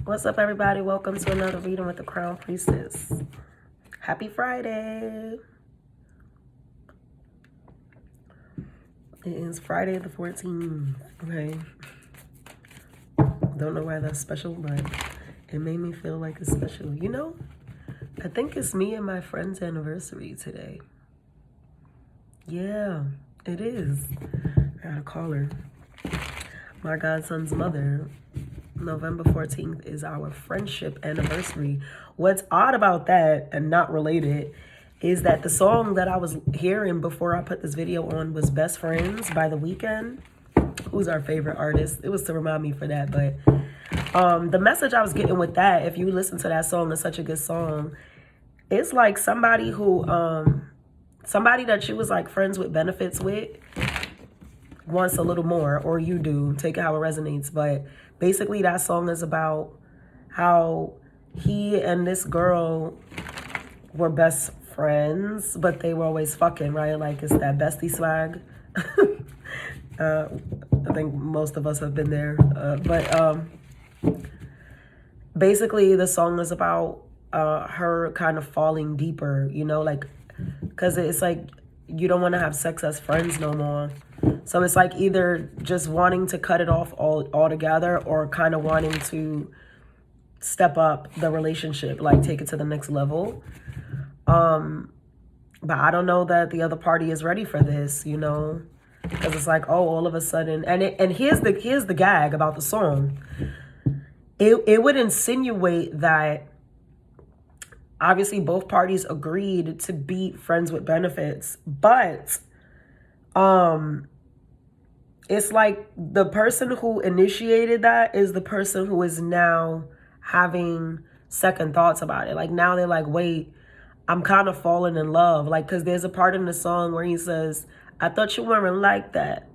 What's up, everybody? Welcome to another reading with the Crown Priestess. Happy Friday. It is Friday the 14th. Okay. Don't know why that's special, but it made me feel like it's special. You know, I think it's me and my friend's anniversary today. Yeah, it is. I gotta call her. My godson's mother. November 14th is our friendship anniversary. What's odd about that, and not related, is that the song that I was hearing before I put this video on was Best Friends by The Weeknd, who's our favorite artist. It was to remind me for that, but the message I was getting with that, if you listen to that song, it's such a good song. It's like somebody who, somebody that you was like friends with benefits with wants a little more, or you do, take it how it resonates. But basically that song is about how he and this girl were best friends, but they were always fucking, right? Like, it's that bestie swag. I think most of us have been there. But basically the song is about her kind of falling deeper, you know, like, because it's like you don't want to have sex as friends no more. So it's like either just wanting to cut it off altogether, or kind of wanting to step up the relationship, like take it to the next level. But I don't know that the other party is ready for this, you know, because it's like, oh, all of a sudden, and here's the gag about the song. It would insinuate that obviously both parties agreed to be friends with benefits, but it's like the person who initiated that is the person who is now having second thoughts about it. Like, now they're like, wait, I'm kind of falling in love. Like, because there's a part in the song where he says, I thought you weren't like that.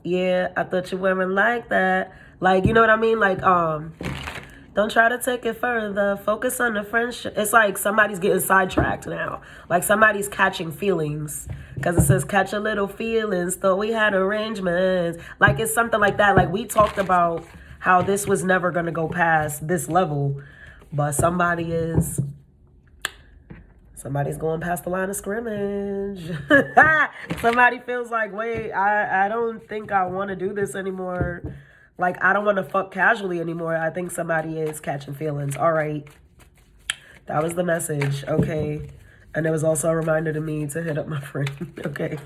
Yeah, I thought you weren't like that. Like, you know what I mean? Like, don't try to take it further. Focus on the friendship. It's like somebody's getting sidetracked now. Like somebody's catching feelings. Because it says, catch a little feelings. Thought we had arrangements. Like, it's something like that. Like, we talked about how this was never going to go past this level. But somebody's going past the line of scrimmage. Somebody feels like, wait, I don't think I want to do this anymore. Like, I don't want to fuck casually anymore. I think somebody is catching feelings. All right. That was the message. Okay. And it was also a reminder to me to hit up my friend. Okay.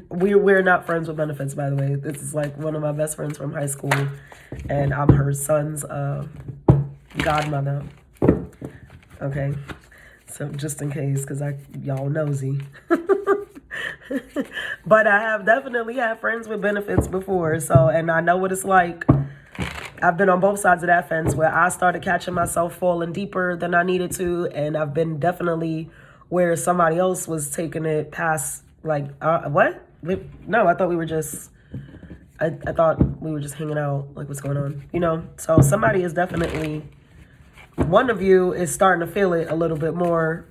We're not friends with benefits, by the way. This is like one of my best friends from high school. And I'm her son's godmother. Okay. So just in case, because y'all nosy. But I have definitely had friends with benefits before. So, and I know what it's like. I've been on both sides of that fence where I started catching myself falling deeper than I needed to. And I've been definitely where somebody else was taking it past, like, what? No, I thought we were just, I thought we were just hanging out. Like, what's going on? You know? So somebody is definitely, one of you is starting to feel it a little bit more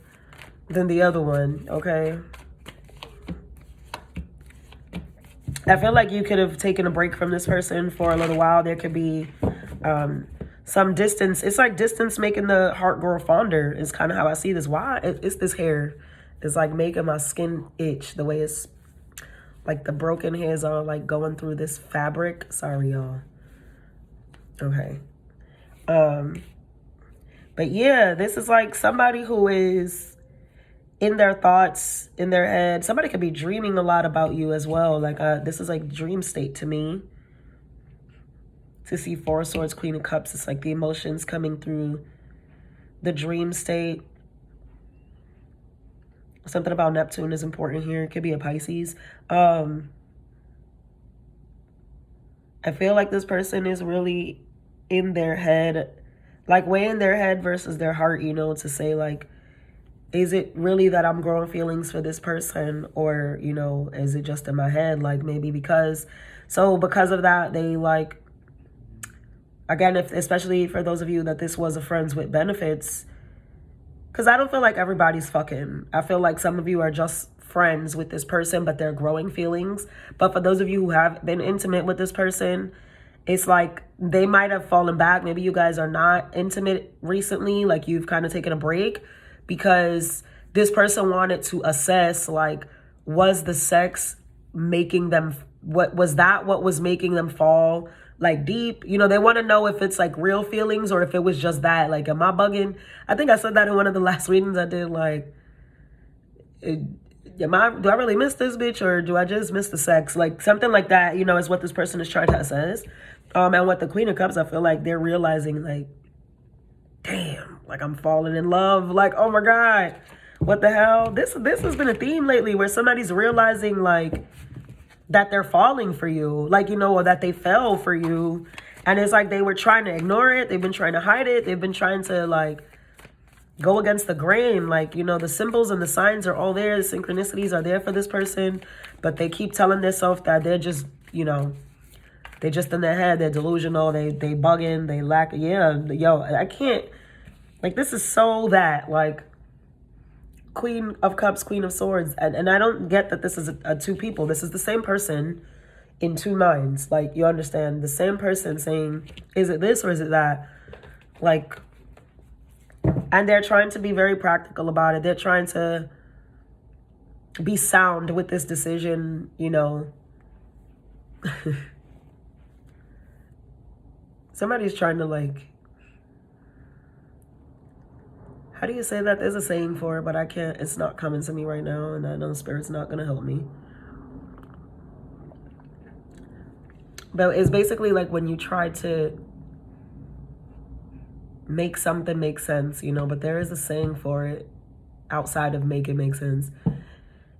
than the other one. Okay? I feel like you could have taken a break from this person for a little while. There could be some distance. It's like distance making the heart grow fonder is kind of how I see this. Why? It's this hair. It's like making my skin itch the way it's like the broken hairs are like going through this fabric. Sorry, y'all. Okay. But yeah, this is like somebody who is in their thoughts, in their head. Somebody could be dreaming a lot about you as well. Like, this is like dream state to me. To see Four of Swords, Queen of Cups, it's like the emotions coming through the dream state. Something about Neptune is important here. It could be a Pisces. I feel like this person is really in their head, like way in their head versus their heart, you know, to say like, is it really that I'm growing feelings for this person, or, you know, is it just in my head? Like, maybe because of that, they like, again, especially for those of you that this was a friends with benefits, because I don't feel like everybody's fucking. I feel like some of you are just friends with this person, but they're growing feelings. But for those of you who have been intimate with this person, it's like they might have fallen back. Maybe you guys are not intimate recently, like you've kind of taken a break, because this person wanted to assess, like, was the sex making them, what was making them fall like deep? You know, they want to know if it's like real feelings or if it was just that. Like, am I bugging? I think I said that in one of the last readings I did. Like, do I really miss this bitch, or do I just miss the sex? Like, something like that, you know, is what this person is trying to assess. And with the Queen of Cups, I feel like they're realizing, like, damn, like, I'm falling in love. Like, oh my God, what the hell? This has been a theme lately, where somebody's realizing, like, that they're falling for you, like, you know, or that they fell for you. And it's like they were trying to ignore it. They've been trying to hide it. They've been trying to, like, go against the grain. Like, you know, the symbols and the signs are all there. The synchronicities are there for this person. But they keep telling themselves that they're just, you know, they just in their head. They're delusional. They bugging. They lack. Yeah, yo, I can't. Like, this is so that, like, Queen of Cups, Queen of Swords. And I don't get that this is a two people. This is the same person in two minds. Like, you understand? The same person saying, is it this or is it that? Like, and they're trying to be very practical about it. They're trying to be sound with this decision, you know. Somebody's trying to, like, how do you say that? There's a saying for it, but I can't, it's not coming to me right now, and I know Spirit's not going to help me. But it's basically like when you try to make something make sense, you know, but there is a saying for it outside of make it make sense.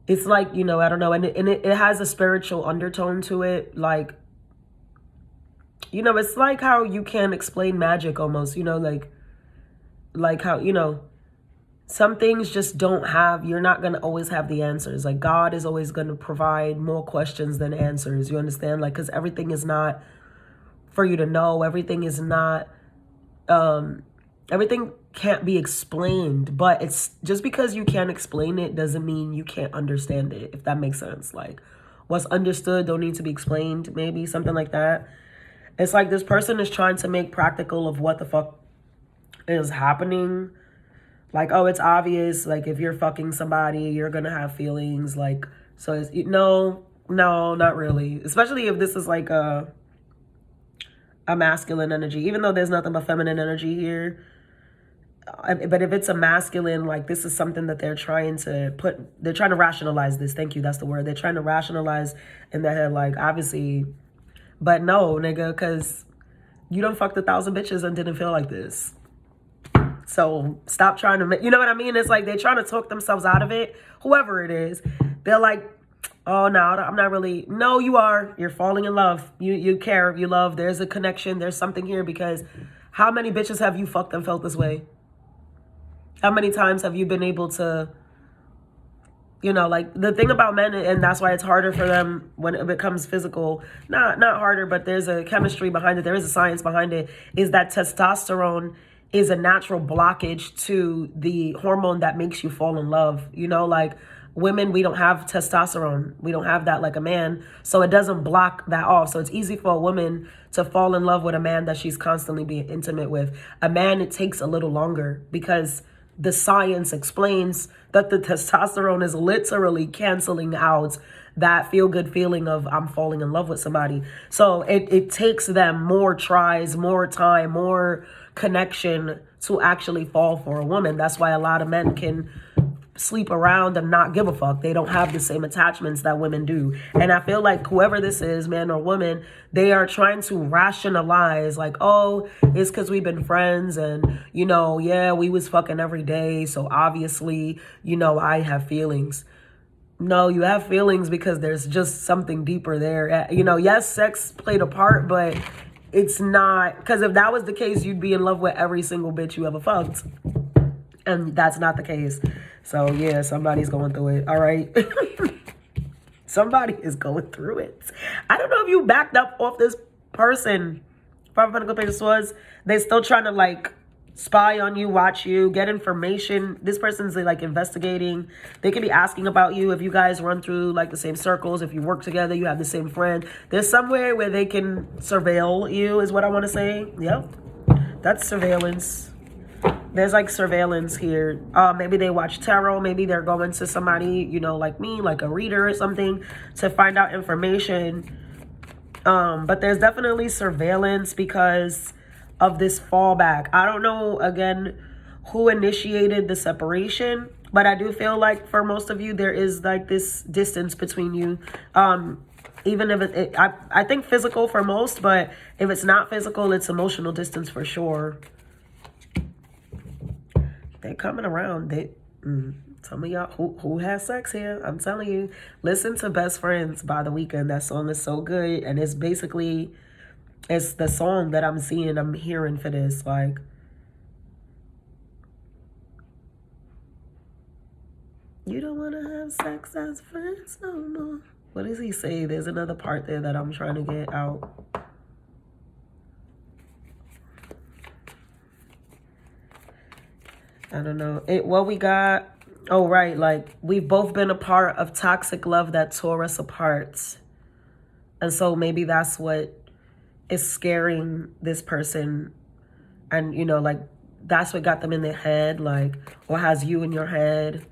It's like, you know, I don't know, and it has a spiritual undertone to it, like, you know, it's like how you can't explain magic almost, you know, like how, you know, some things just don't have, you're not going to always have the answers. Like, God is always going to provide more questions than answers, you understand? Like, because everything is not for you to know. Everything is not, everything can't be explained, but it's just because you can't explain it doesn't mean you can't understand it, if that makes sense. Like, what's understood don't need to be explained, maybe something like that. It's like this person is trying to make practical of what the fuck is happening. Like, oh, it's obvious. Like, if you're fucking somebody, you're gonna have feelings. Like, so it's, no, not really. Especially if this is like a masculine energy, even though there's nothing but feminine energy here. But if it's a masculine, like, this is something that they're trying to rationalize this. Thank you. That's the word. They're trying to rationalize in their head, like, obviously. But no, nigga, because you done fucked 1,000 bitches and didn't feel like this. So stop trying to make, you know what I mean? It's like they're trying to talk themselves out of it. Whoever it is, they're like, oh, no, I'm not really. No, you are. You're falling in love. You care. You love. There's a connection. There's something here, because how many bitches have you fucked and felt this way? How many times have you been able to, you know, like, the thing about men, and that's why it's harder for them when it becomes physical, not harder, but there's a chemistry behind it, there is a science behind it, is that testosterone is a natural blockage to the hormone that makes you fall in love. You know, like, women, we don't have testosterone. We don't have that like a man. So it doesn't block that off. So it's easy for a woman to fall in love with a man that she's constantly being intimate with. A man, it takes a little longer, because the science explains that the testosterone is literally canceling out that feel-good feeling of I'm falling in love with somebody. So it takes them more tries, more time, more connection to actually fall for a woman. That's why a lot of men can sleep around and not give a fuck. They don't have the same attachments that women do. And I feel like whoever this is, man or woman, they are trying to rationalize, like, oh, it's because we've been friends and, you know, yeah, we was fucking every day, so obviously, you know, I have feelings. No, you have feelings because there's just something deeper there. You know, yes, sex played a part, but it's not, because if that was the case, you'd be in love with every single bitch you ever fucked. And that's not the case. So, yeah, somebody's going through it. All right. Somebody is going through it. I don't know if you backed up off this person. 5 Pentacles, Page of Swords. They're still trying to, like, spy on you, watch you, get information. This person's like investigating. They could be asking about you if you guys run through like the same circles, if you work together, you have the same friend. There's somewhere where they can surveil you is what I want to say. Yep. That's surveillance. There's like surveillance here. Maybe they watch tarot. Maybe they're going to somebody, you know, like me, like a reader or something to find out information. But there's definitely surveillance because of this fallback. I don't know, again, who initiated the separation, but I do feel like for most of you, there is like this distance between you. Even if I think physical for most, but if it's not physical, it's emotional distance for sure. They're coming around. Some of y'all who has sex here, I'm telling you, listen to Best Friends by The Weeknd. That song is so good, and it's basically, it's the song that I'm hearing for this. Like, you don't want to have sex as friends no more. What does he say? There's another part there that I'm trying to get out. I don't know. What we got? Oh, right. Like, we've both been a part of toxic love that tore us apart. And so maybe that's what is scaring this person. And, you know, like, that's what got them in their head, like, or has you in your head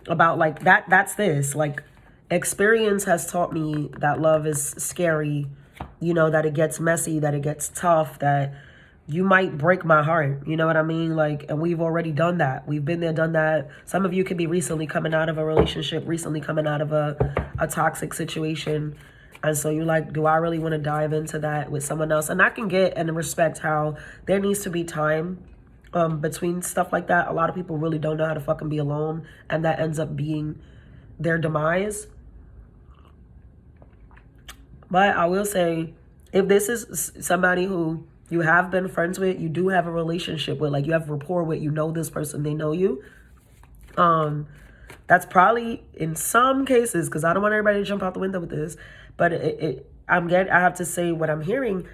about, like, that's this. Like, experience has taught me that love is scary, you know, that it gets messy, that it gets tough, that you might break my heart, you know what I mean? Like, and we've already done that. We've been there, done that. Some of you could be recently coming out of a relationship, recently coming out of a toxic situation. And so you're like, do I really want to dive into that with someone else? And I can get and respect how there needs to be time between stuff like that. A lot of people really don't know how to fucking be alone. And that ends up being their demise. But I will say, if this is somebody who you have been friends with, you do have a relationship with, like you have rapport with, you know this person, they know you. That's probably in some cases, because I don't want everybody to jump out the window with this, but I have to say what I'm hearing.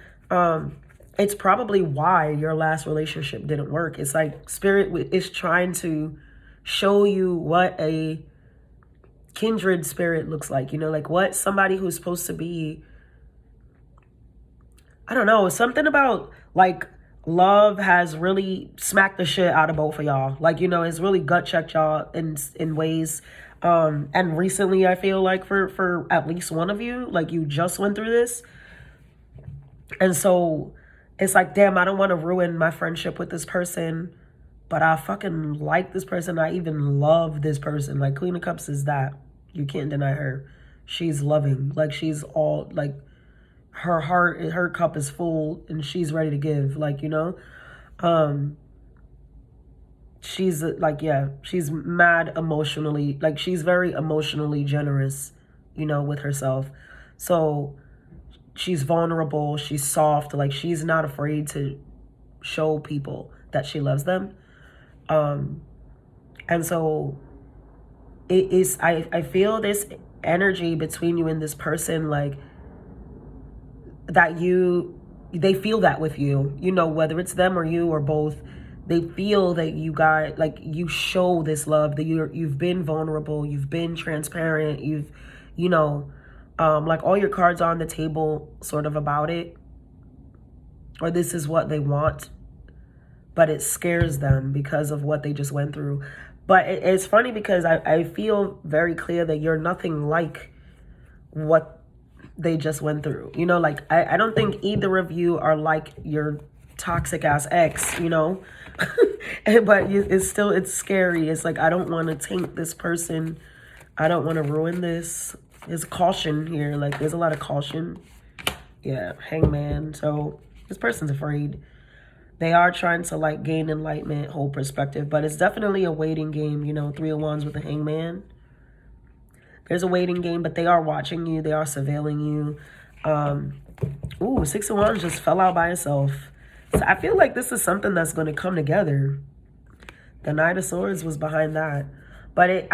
It's probably why your last relationship didn't work. It's like spirit is trying to show you what a kindred spirit looks like, you know, like what somebody who's supposed to be, I don't know, something about like love has really smacked the shit out of both of y'all. Like, you know, it's really gut checked y'all in ways. And recently I feel like for at least one of you, like you just went through this. And so it's like, damn, I don't want to ruin my friendship with this person, but I fucking like this person. I even love this person. Like Queen of Cups is that. You can't deny her. She's loving. Like she's all like, her heart, her cup is full and she's ready to give, like, you know. She's like, yeah, she's mad emotionally, like she's very emotionally generous, you know, with herself. So she's vulnerable, she's soft, like she's not afraid to show people that she loves them. And so it is, I feel this energy between you and this person, like that they feel that with you, you know, whether it's them or you or both, they feel that you got, like, you show this love, that you've been vulnerable, you've been transparent, you know, like all your cards are on the table sort of about it, or this is what they want, but it scares them because of what they just went through. But it's funny because I feel very clear that you're nothing like what they just went through, you know, like I don't think either of you are like your toxic ass ex, you know. But it's scary. It's like, I don't want to taint this person, I don't want to ruin this. There's caution here, like there's a lot of caution. Yeah, Hangman. So this person's afraid. They are trying to like gain enlightenment, hold perspective, but it's definitely a waiting game, you know. 3 of Wands with the Hangman. There's a waiting game, but they are watching you. They are surveilling you. Ooh, 6 of Wands just fell out by itself. So I feel like this is something that's going to come together. The Knight of Swords was behind that. But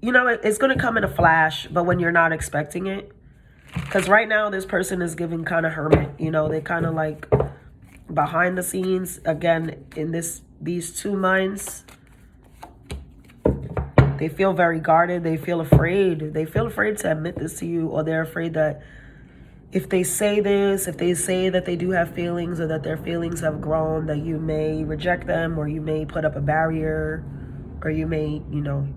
you know, it's going to come in a flash, but when you're not expecting it. Because right now, this person is giving kind of hermit. You know, they kind of like, behind the scenes, again, in these two minds, they feel very guarded. They feel afraid. They feel afraid to admit this to you, or they're afraid that if they say this, if they say that they do have feelings or that their feelings have grown, that you may reject them, or you may put up a barrier, or you may, you know,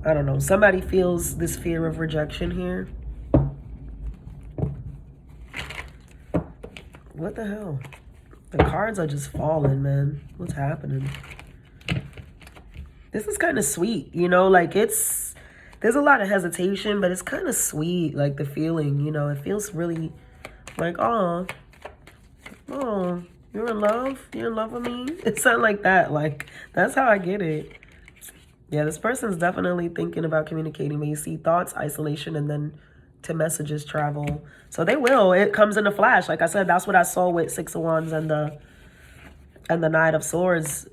I don't know. Somebody feels this fear of rejection here. What the hell? The cards are just falling, man. What's happening? This is kind of sweet, you know, like there's a lot of hesitation, but it's kind of sweet, like the feeling, you know, it feels really like, oh, you're in love? You're in love with me? It sounds like that. Like, that's how I get it. Yeah, this person's definitely thinking about communicating. When you see thoughts, isolation, and then to messages travel. So they will. It comes in a flash. Like I said, that's what I saw with Six of Wands and the Knight of Swords.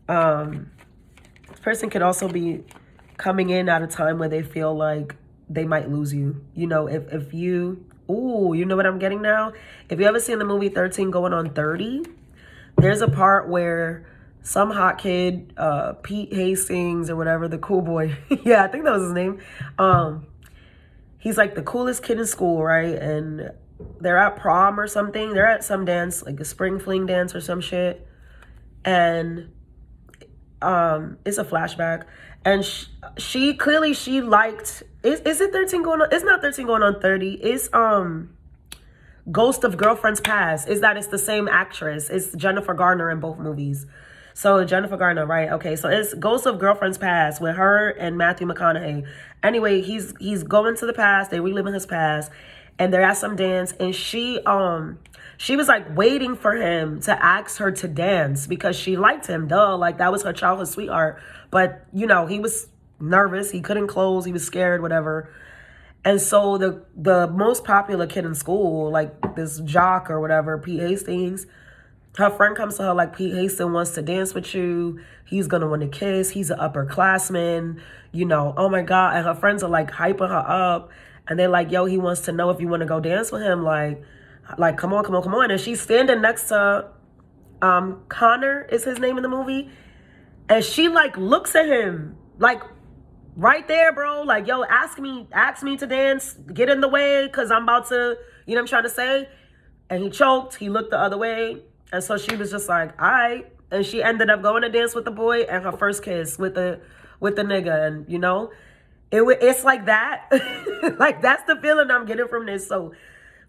This person could also be coming in at a time where they feel like they might lose you. You know, if you... Ooh, you know what I'm getting now? If you ever seen the movie 13 Going on 30, there's a part where some hot kid, Pete Hastings or whatever, the cool boy. Yeah, I think that was his name. He's like the coolest kid in school, right? And they're at prom or something. They're at some dance, like a spring fling dance or some shit. And it's a flashback. And she clearly, she liked, is it 13 going on? It's not 13 going on 30. It's Ghost of Girlfriend's Past. Is that it's the same actress. It's Jennifer Garner in both movies. So Jennifer Garner, right? Okay, so it's Ghost of Girlfriend's Past with her and Matthew McConaughey. Anyway, he's going to the past. They reliving his past, and they're at some dance, and she was like waiting for him to ask her to dance because she liked him. Duh, like that was her childhood sweetheart. But you know, he was nervous. He couldn't close. He was scared. Whatever. And so the most popular kid in school, like this jock or whatever, Pete Hastings. Her friend comes to her like, Pete Hastings wants to dance with you. He's going to want to kiss. He's an upperclassman. You know, oh my God. And her friends are like hyping her up. And they're like, yo, he wants to know if you want to go dance with him. Like, come on, come on, come on. And she's standing next to Connor is his name in the movie. And she like looks at him like right there, bro. Like, yo, ask me to dance. Get in the way because I'm about to, you know what I'm trying to say? And he choked. He looked the other way. And so she was just like, all right. And she ended up going to dance with the boy and her first kiss with the nigga. And, you know, it's like that. Like, that's the feeling I'm getting from this. So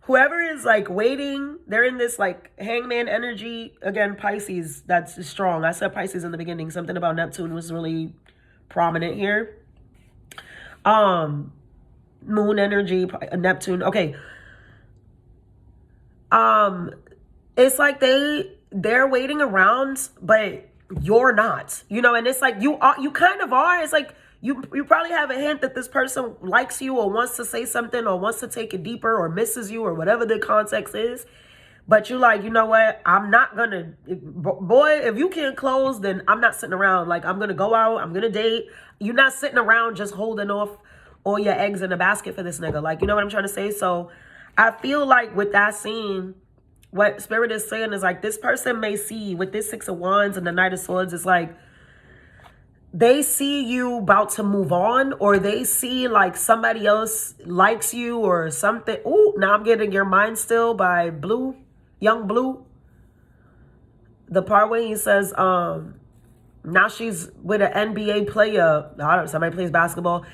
whoever is, like, waiting, they're in this, like, hangman energy. Again, Pisces, that's strong. I said Pisces in the beginning. Something about Neptune was really prominent here. Moon energy, Neptune. Okay. It's like they're waiting around, but you're not, you know, and it's like you kind of are. It's like you probably have a hint that this person likes you or wants to say something or wants to take it deeper or misses you or whatever the context is. But you're like, you know what? I'm not gonna, boy, if you can't close, then I'm not sitting around. Like, I'm gonna go out, I'm gonna date. You're not sitting around just holding off all your eggs in a basket for this nigga. Like, you know what I'm trying to say? So I feel like with that scene, what Spirit is saying is like this person may see with this Six of Wands and the Knight of Swords, it's like they see you about to move on, or they see like somebody else likes you or something. Ooh, now I'm getting Your Mind Still by Blue, Young Blue. The part where he says, now she's with an NBA player. I don't know, somebody plays basketball.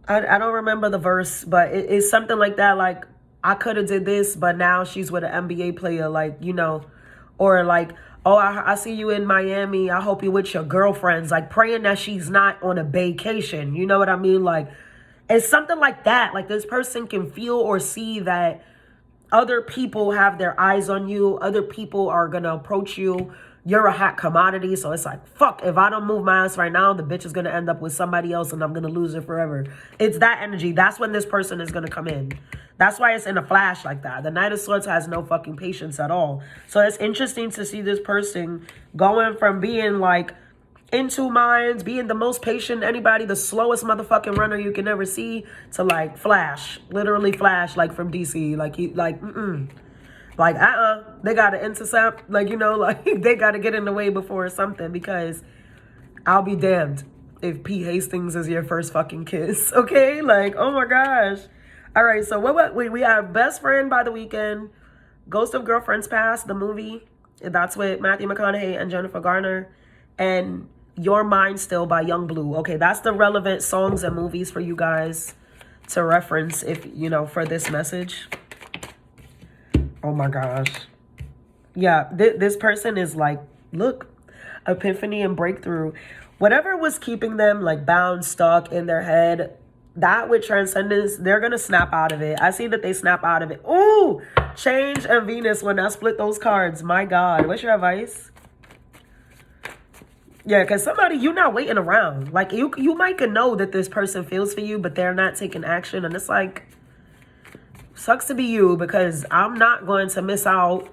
I don't remember the verse, but it's something like that. Like, I could have did this, but now she's with an NBA player. Like, you know, or like, oh, I see you in Miami. I hope you're with your girlfriends. Like, praying that she's not on a vacation. You know what I mean? Like, it's something like that. Like, this person can feel or see that other people have their eyes on you. Other people are going to approach you. You're a hot commodity. So it's like, fuck, if I don't move my ass right now, the bitch is going to end up with somebody else and I'm going to lose it forever. It's that energy. That's when this person is going to come in. That's why it's in a flash like that. The Knight of Swords has no fucking patience at all. So it's interesting to see this person going from being like in two minds, being the most patient anybody, the slowest motherfucking runner you can ever see, to like Flash, literally Flash, like from DC, like he, like like they gotta intercept, like, you know, like they gotta get in the way before something, because I'll be damned if Pete Hastings is your first fucking kiss, okay? Like, oh my gosh. All right, so what we have Best Friend by The Weeknd, Ghost of Girlfriends Past, the movie, that's with Matthew McConaughey and Jennifer Garner, and Your Mind Still by Young Blue. Okay, that's the relevant songs and movies for you guys to reference, if, you know, for this message. Oh my gosh. Yeah, this person is like, look, epiphany and breakthrough. Whatever was keeping them like bound, stuck in their head, that with transcendence, they're going to snap out of it. I see that they snap out of it. Ooh, Change and Venus when I split those cards. My God. What's your advice? Yeah, because somebody, you're not waiting around. Like, you might can know that this person feels for you, but they're not taking action. And it's like, sucks to be you, because I'm not going to miss out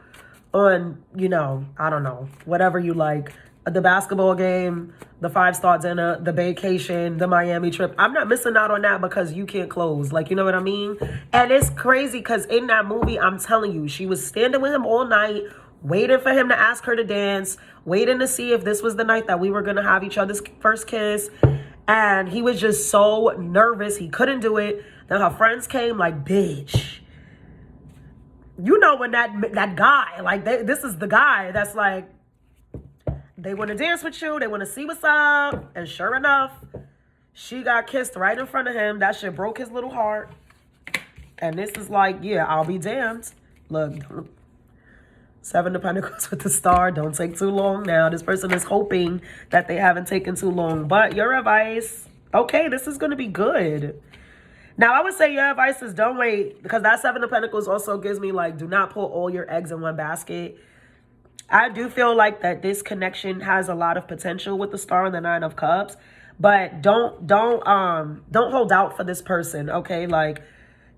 on, you know, I don't know, whatever you like. The basketball game, the 5-star dinner, the vacation, the Miami trip. I'm not missing out on that because you can't close. Like, you know what I mean? And it's crazy because in that movie, I'm telling you, she was standing with him all night, waiting for him to ask her to dance, waiting to see if this was the night that we were going to have each other's first kiss. And he was just so nervous. He couldn't do it. Then her friends came like, bitch. You know, when that guy, like, this is the guy that's like, they want to dance with you. They want to see what's up. And sure enough, she got kissed right in front of him. That shit broke his little heart. And this is like, yeah, I'll be damned. Look, 7 of Pentacles with the star. Don't take too long now. This person is hoping that they haven't taken too long. But your advice, okay, this is going to be good. Now, I would say your advice is don't wait. Because that 7 of Pentacles also gives me like, do not put all your eggs in one basket. I do feel like that this connection has a lot of potential with the star and the 9 of Cups, but don't hold out for this person, okay? Like,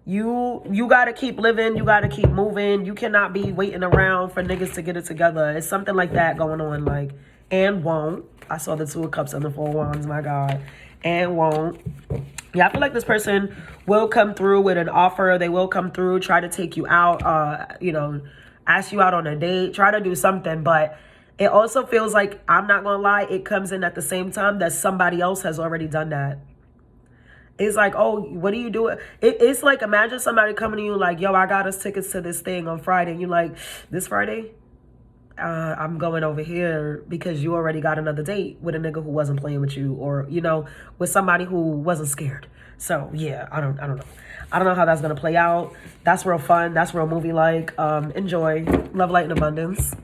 you got to keep living, you got to keep moving. You cannot be waiting around for niggas to get it together. It's something like that going on, like, and won't. I saw the 2 of Cups and the 4 of Wands, my God. And won't. Yeah, I feel like this person will come through with an offer. They will come through, try to take you out, you know, ask you out on a date, try to do something. But it also feels like, I'm not gonna lie, it comes in at the same time that somebody else has already done that. It's like, oh, what are you doing? It's like, imagine somebody coming to you like, yo, I got us tickets to this thing on Friday. And you're like, this Friday? I'm going over here, because you already got another date with a nigga who wasn't playing with you, or, you know, with somebody who wasn't scared. So yeah, I don't know. I don't know how that's gonna play out. That's real fun. That's real movie-like. Enjoy. Love, light, and abundance.